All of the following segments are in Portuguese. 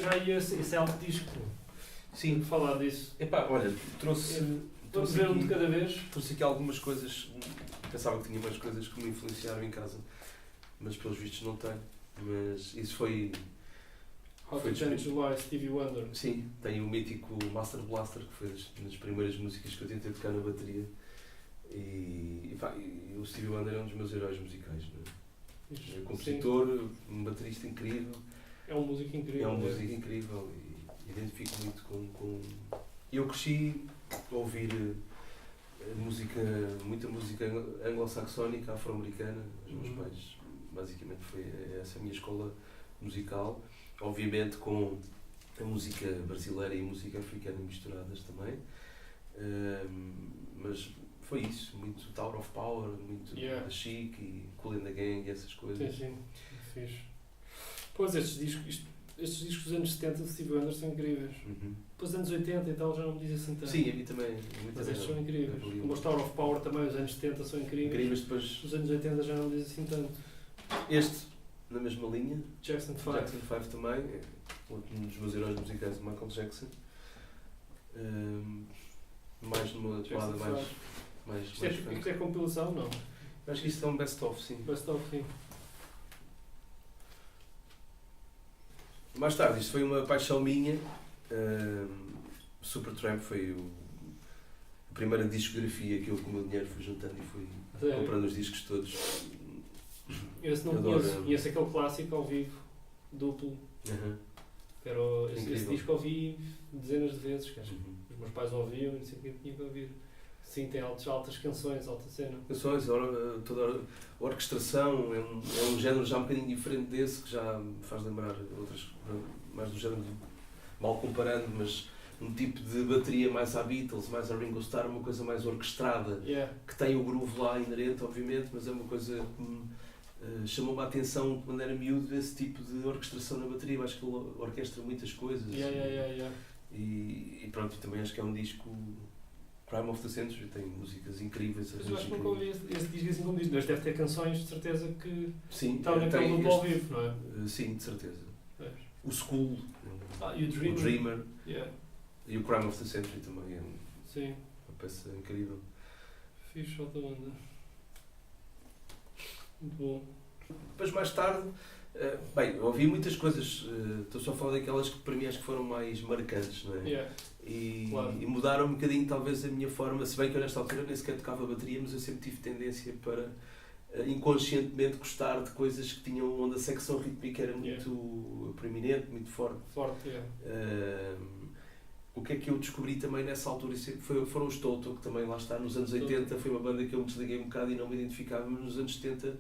já ia esse álbum disco. Sim. Falar disso. Epá, olha, trouxe ver um de cada vez. Trouxe aqui algumas coisas. Pensava que tinha mais coisas que me influenciaram em casa, mas pelos vistos não tenho. Mas isso foi. Hot to July, Stevie Wonder. Sim, tem o mítico Master Blaster, que foi das primeiras músicas que eu tentei tocar na bateria. E o Stevie Wonder é um dos meus heróis musicais. Não é? É um compositor, um baterista incrível. É um músico incrível. É um músico incrível e identifico muito com... Eu cresci a ouvir muita música anglo-saxónica, afro-americana. Os meus pais, basicamente, foi essa a minha escola musical. Obviamente com a música brasileira e a música africana misturadas também. Mas foi isso, muito Tower of Power, muito The Chic e Kool and the Gang e essas coisas. Sim, fixe. Pois, estes discos dos anos 70 de Stevie Wonder são incríveis. Depois dos anos 80 e tal já não me diz assim tanto. Sim, a mim também. Mas estes são incríveis. Como os Tower of Power também, os anos 70 são incríveis. Depois... Os anos 80 já não me diz assim tanto. Este, na mesma linha. Jackson 5. Jackson 5 também. Um dos meus heróis musicais, o Michael Jackson. Mais numa toada mais isto é compilação, não? Acho que isto é um best-of, sim. Best-of, sim. Mais tarde, isto foi uma paixão minha. Supertramp foi a primeira discografia que eu com o meu dinheiro fui juntando e fui comprando os discos todos. Esse não conheço. Conheço aquele clássico ao vivo, duplo. Esse disco ouvi dezenas de vezes. Os meus pais ouviam e sempre tinha que ouvir. Sim, tem altas canções, alta cena. Canções, toda a orquestração é um género já um bocadinho diferente desse, que já me faz lembrar outras, mais do género, mal comparando, mas um tipo de bateria mais à Beatles, mais à Ringo Starr, uma coisa mais orquestrada, que tem o groove lá inerente, obviamente, mas é uma coisa que me chamou-me a atenção quando era miúdo, esse tipo de orquestração na bateria. Eu acho que ele orquestra muitas coisas. E pronto, também acho que é um disco... Crime of the Century tem músicas incríveis. Mas eu acho que nunca ouvi esse disco assim como diz, mas deve ter canções de certeza que estão naquele duplo ao vivo, não é? Sim, de certeza. O School, e o Dreamer e o Crime of the Century também é uma peça incrível. Fixe, outra banda. Muito bom. Depois mais tarde, eu ouvi muitas coisas, estou só a falar daquelas que para mim acho que foram mais marcantes, não é? E mudaram um bocadinho talvez a minha forma, se bem que eu nesta altura nem sequer tocava bateria, mas eu sempre tive tendência para inconscientemente gostar de coisas que tinham onde a secção rítmica era muito proeminente, muito forte. O que é que eu descobri também nessa altura foram os Toto, que também lá está, nos anos 80 foi uma banda que eu me desliguei um bocado e não me identificava, mas nos anos 70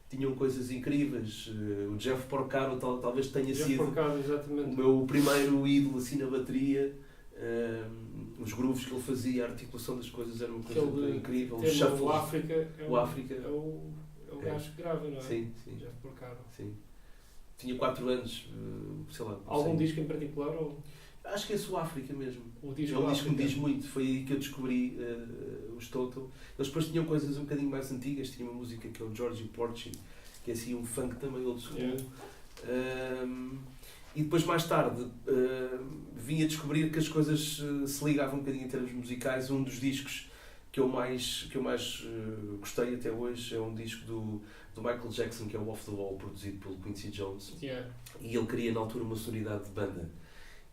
tinham coisas incríveis. O Jeff Porcaro talvez tenha sido o meu primeiro ídolo assim na bateria. Os grooves que ele fazia, a articulação das coisas era uma coisa incrível. O shuffle, o África é o É. gajo que grava, não é? Sim, sim. Jeff Porcaro. Sim. Tinha 4 anos, sei lá. Algum disco em particular? Ou? Acho que é o África mesmo. O disco é um disco que me diz muito. Foi aí que eu descobri os Toto. Eles depois tinham coisas um bocadinho mais antigas. Tinha uma música que é o Georgie Porgy, que é assim um funk também old school. E depois mais tarde vim a descobrir que as coisas se ligavam um bocadinho em termos musicais. Um dos discos que eu mais gostei até hoje é um disco do Michael Jackson, que é o Off the Wall, produzido pelo Quincy Jones. E ele queria na altura uma sonoridade de banda.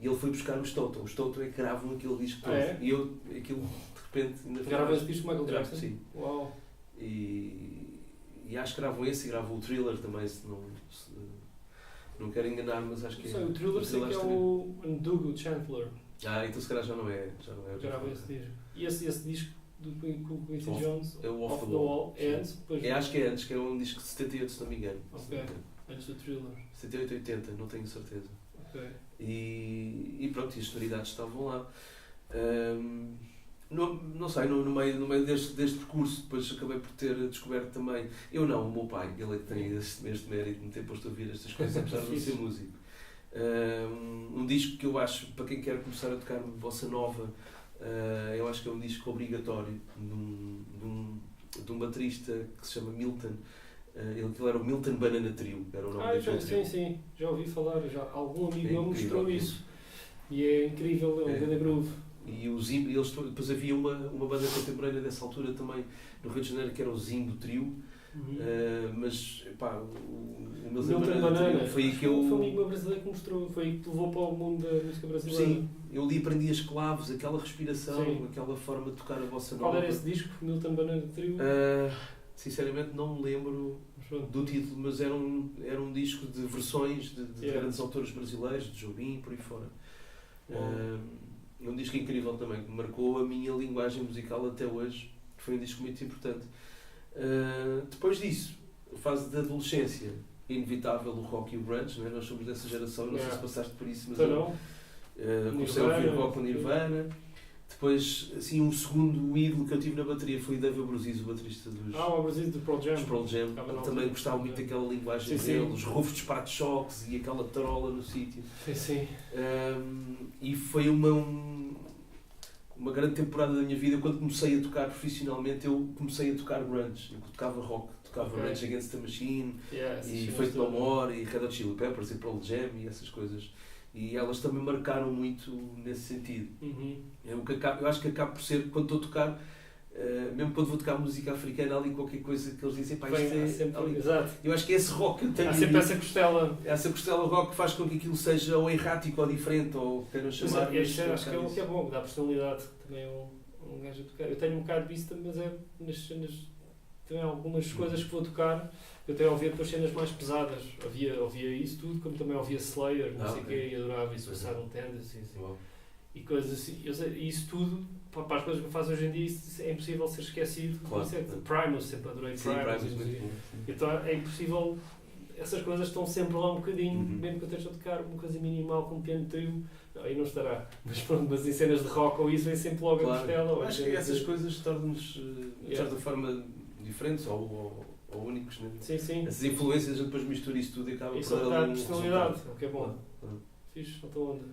E ele foi buscar os Toto. Os Toto é que gravam aquele disco todo. E eu, aquilo, de repente... Gravam esse disco do Michael Jackson? Sim. Uau! E acho que gravam esse e gravam o Thriller também, se não quero enganar, mas acho que é... O Thriller sei que é o Ndugu Chandler. Então se calhar já não é. Grava esse disco. E esse disco do Quincy Jones? É o Off the Wall. É antes? Acho que é antes, que é um disco de 78, se não me engano. Ok. Antes do Thriller. 78, 80, não tenho certeza. Ok. E pronto, e as sonoridades estavam lá. Não sei, no meio deste percurso, depois acabei por ter descoberto também. Eu não, o meu pai, ele é que tem este mérito de me ter posto a ouvir estas coisas, apesar de não ser músico. Um disco que eu acho, para quem quer começar a tocar bossa nova, eu acho que é um disco obrigatório de um baterista que se chama Milton, Aquilo era o Milton Banana Trio, era o nome daquele trio. Sim, já ouvi falar, algum amigo meu incrível, mostrou isso. E é incrível, é um grande groove. E eles, depois havia uma banda contemporânea dessa altura também no Rio de Janeiro, que era o Zimbo Trio. Mas pá, o Milton Banana foi aí que eu. Foi um amigo meu brasileiro que mostrou, foi aí que te levou para o mundo da música brasileira. Sim, eu li e aprendi as claves, aquela respiração, Sim. aquela forma de tocar a bossa nova. Qual era esse disco, Milton Banana Trio? Sinceramente não me lembro do título, mas era um disco de versões de grandes autores brasileiros, de Jobim, por aí fora. É um disco incrível também, que marcou a minha linguagem musical até hoje. Foi um disco muito importante. Depois disso, a fase da adolescência, inevitável o rock e o grunge, né? Nós somos dessa geração, não sei se passaste por isso, mas então, comecei a ouvir rock com Nirvana. Depois, assim, um segundo ídolo que eu tive na bateria foi o David Bruzzese, o baterista dos o Bruzzese do Pearl Jam. Ele também gostava muito daquela linguagem dele, os rufos de para-choques e aquela tarola no sítio. Sim. E foi uma grande temporada da minha vida. Quando comecei a tocar profissionalmente, eu comecei a tocar grunge. Eu tocava rock, tocava Rage Against the Machine, e Faith No More, e Red Hot Chili Peppers, e Pearl Jam, e essas coisas. E elas também marcaram muito nesse sentido. Eu acho que acabo por ser, quando estou a tocar, mesmo quando vou tocar música africana, há ali qualquer coisa que eles dizem, pá, isto é sempre, exato. Eu acho que é esse rock que eu tenho. Há sempre essa costela. Essa costela rock que faz com que aquilo seja ou errático ou diferente, ou queiram chamar. Acho que é o que é bom, dá personalidade. Também é um gajo a tocar. Eu tenho um bocado disso, mas é nas cenas. Também algumas coisas que vou tocar. Eu até ouvia depois cenas mais pesadas. Ouvia isso tudo, como também ouvia Slayer, não sei o quê, e adorava isso, Suicidal Tendencies e coisas assim. Isso tudo, para as coisas que eu faço hoje em dia, isso é impossível ser esquecido. Primus, sempre adorei Primus. Então é impossível, essas coisas estão sempre lá um bocadinho, mesmo que eu esteja a tocar uma coisa minimal com um piano trio, aí não estará. Mas pronto, mas em cenas de rock ou isso vem sempre logo a costela. Acho que essas coisas tornam-nos, de certa forma, diferentes ou únicos, né? Sim. Essas influências, a gente depois mistura isso tudo e acaba por dar personalidade, o que é bom. Fixe, não estou onda.